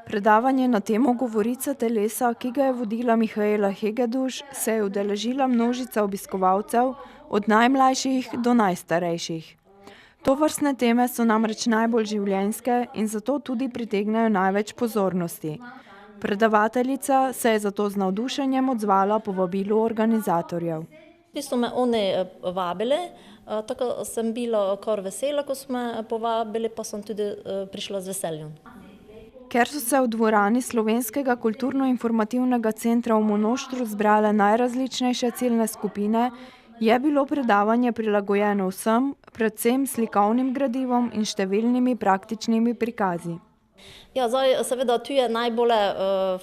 Predavanje na temo Govorica telesa, ki ga je vodila Mihaela Hegedus, se je udeležila množica obiskovalcev, od najmlajših do najstarejših. Tovrstne teme so namreč najbolj življenjske in zato tudi pritegnejo največ pozornosti. Predavateljica se je zato z navdušenjem odzvala povabilu organizatorjev. V bistvu me oni vabili, tako sem bila kar vesela, ko so me povabili, pa sem tudi prišla z veseljem. Ker so se v dvorani Slovenskega kulturno-informativnega centra v Monoštru zbrale najrazličnejše ciljne skupine, je bilo predavanje prilagojeno vsem, predvsem slikovnim gradivom in številnimi praktičnimi prikazi. Ja, zdaj seveda tu je najbolje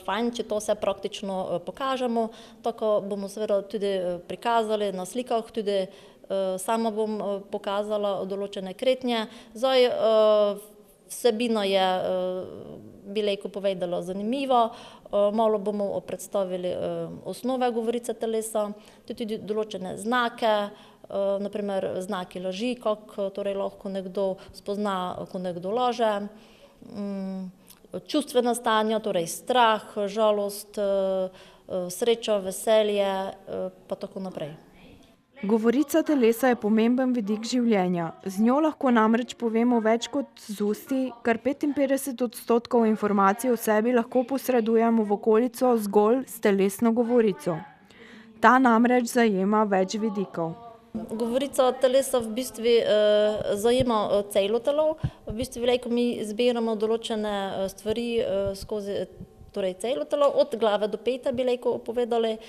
fajn, če to vse praktično pokažemo, tako bomo seveda tudi prikazali na slikah, tudi sama bom pokazala določene kretnje. Zdaj vsebina je, bi lahko povedala, zanimiva, malo bomo predstavili osnove govorice telesa, tudi določene znake, naprimer znaki laži, kako torej lahko nekdo spozna, ko nekdo laže, čustvena stanja, torej strah, žalost, sreča, veselje, pa tako naprej. Govorica telesa je pomemben vidik življenja. Z njo lahko namreč povemo več kot z usti, kar 55% informacij o sebi lahko posredujemo v okolico zgolj s telesno govorico. Ta namreč zajema več vidikov. Govorica telesa v bistvu zajema celo telo, v bistvu veliko mi zbiramo določene stvari skozi torej celo telo, od glave do pete bi lahko povedali,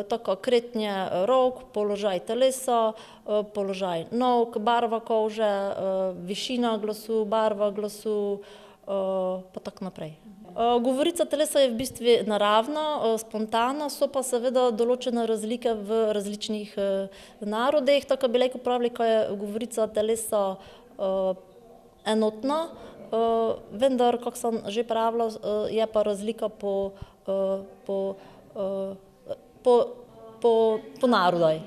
tako kretnje rok, položaj telesa, položaj nog, barva kože, višina glasu, barva glasu, pa tako naprej. Govorica telesa je v bistvu naravna, spontana, so pa seveda določene razlike v različnih narodih, tako bi lahko pravili, ko je govorica telesa enotna, vendar, kako sem že pravila, je pa razlika po narodih.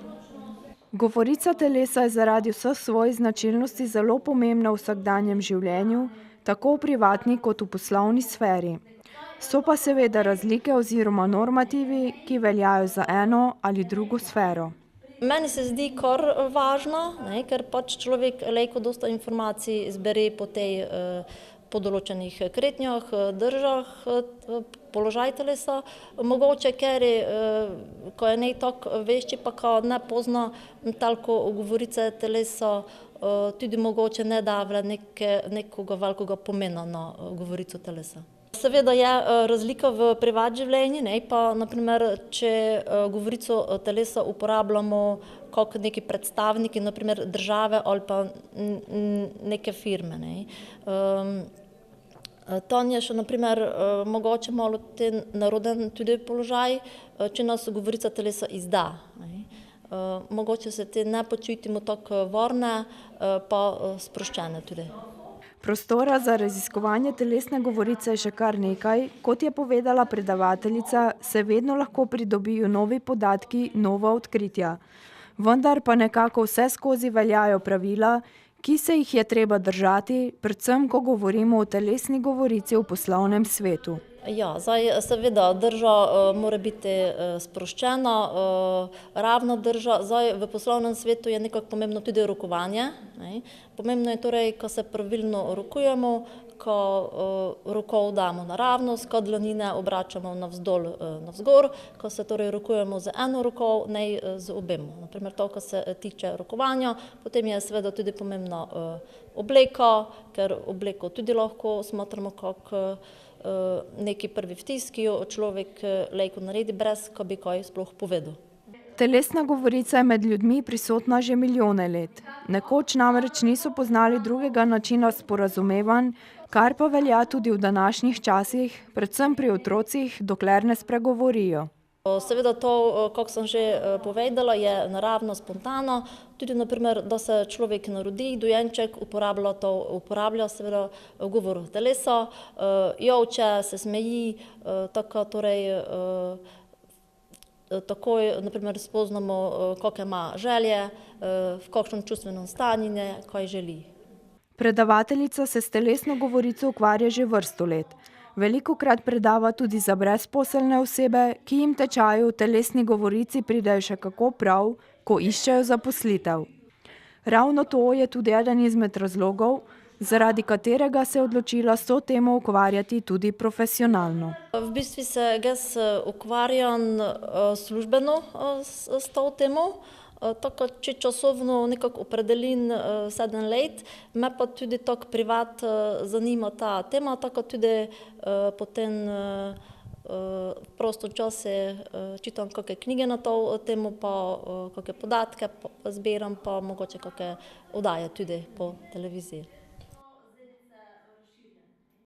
Govorica telesa je zaradi vseh svojih značilnosti zelo pomembna v vsakdanjem življenju, tako v privatni kot v poslovni sferi. So pa seveda razlike oziroma normativi, ki veljajo za eno ali drugo sfero. Meni se zdi kar važno, ker pač človek lahko dosta informacij zbere po določenih kretnjah, držah, položaj telesa. Mogoče, ker ko je ne tako vešči, pa ko ne pozna toliko govorice telesa, tudi mogoče ne davlja nekoga velikega pomena na govorico telesa. Seveda je razlika v privat življenju, pa naprimer, če govorico telesa uporabljamo kot neki predstavniki, naprimer države ali pa neke firme. Tam je še naprimer mogoče malo naroden tudi položaj, če nas govorica telesa izda. Mogoče se te ne počutimo tako varne, pa sproščene tudi. Prostora za raziskovanje telesne govorice je še kar nekaj, kot je povedala predavateljica, se vedno lahko pridobijo novi podatki, nova odkritja. Vendar pa nekako vseskozi veljajo pravila, ki se jih je treba držati, predvsem ko govorimo o telesni govorici v poslovnem svetu. Ja, zdaj seveda drža mora biti sproščena, ravna drža. Zdaj v poslovnem svetu je nekako pomembno tudi rokovanje. Pomembno je torej, ko se pravilno rokujemo, ko roko damo naravnost, ko dlanine obračamo navzdol, navzgor, ko se torej rokujemo z eno roko, ne z obema. Naprimer to, ko se tiče rokovanja, potem je seveda tudi pomembna obleka, ker obleko tudi lahko smatramo kako neki prvi vtis, ki jo človek lahko naredi, brez ko bi kaj sploh povedal. Telesna govorica je med ljudmi prisotna že milijone let. Nekoč namreč niso poznali drugega načina sporazumevanj, kar pa velja tudi v današnjih časih, predvsem pri otrocih, dokler ne spregovorijo. Seveda to, kako sem že povedala, je naravno, spontano. Tudi, naprimer, da se človek narodi, dojenček uporablja seveda govor telesa, jolče, se smeji, tako torej takoj, naprimer, spoznamo, kakšne ima želje, v kakšnem čustvenem stanju je, kaj želi. Predavateljica se s telesno govorico ukvarja že vrsto let. Velikokrat predava tudi za brezposelne osebe, ki jim tečaji v telesni govorici pridejo še kako prav, ko iščejo zaposlitev. Ravno to je tudi eden izmed razlogov, zaradi katerega se je odločila s to temo ukvarjati tudi profesionalno. V bistvu se jaz ukvarjam službeno s to temo, tako če časovno nekako opredelim 7 let, me pa tudi tako privat zanima ta tema, tako tudi potem v prostom času čitam kakšne knjige na to temo, pa kakšne podatke zbiram, pa mogoče kakšne oddaje tudi po televiziji.